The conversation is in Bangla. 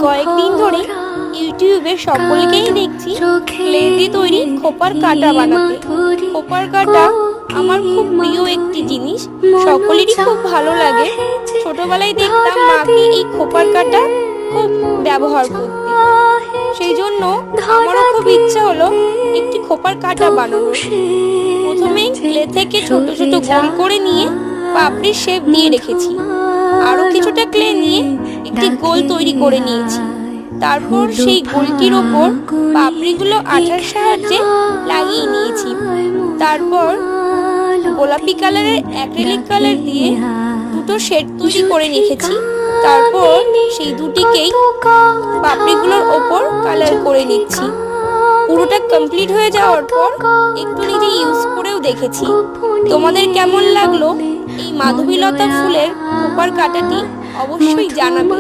কয়েকদিন ধরে ইউটিউবে সকলকেই দেখছি ক্লে দিয়ে তৈরি খোপার কাটা বানাতে। খোপার কাটা আমার খুব প্রিয় একটি জিনিস, সকলেরই খুব ভালো লাগে। ছোটবেলায় দেখতাম মাকে এই খোপার কাটা খুব ব্যবহার করতে, সেই জন্য আমারও খুব ইচ্ছা হলো একটি খোপার কাটা বানানোর। প্রথমে ক্লে থেকে ছোট ছোট গোল করে নিয়ে পাপড়ির শেপ দিয়ে রেখেছি। আরও কিছুটা ক্লে নিয়ে একটি গোল তৈরি করে নিয়েছি। তারপর সেই গোলটির ওপর পাপড়িগুলো আঠার সাহায্যে লাগিয়ে নিয়েছি। তারপর গোলাপি কালারের অ্যাক্রিলিক কালার দিয়ে দুটো শেড তৈরি করে রেখেছি। তারপর সেই দুটিকেই পাপড়িগুলোর ওপর কালার করে নিচ্ছি। পুরোটা কমপ্লিট হয়ে যাওয়ার পর একটু নিজে ইউজ করেও দেখেছি। তোমাদের কেমন লাগলো এই মাধবীলতা ফুলের খোপার কাটাটি অবশ্যই জানাবে।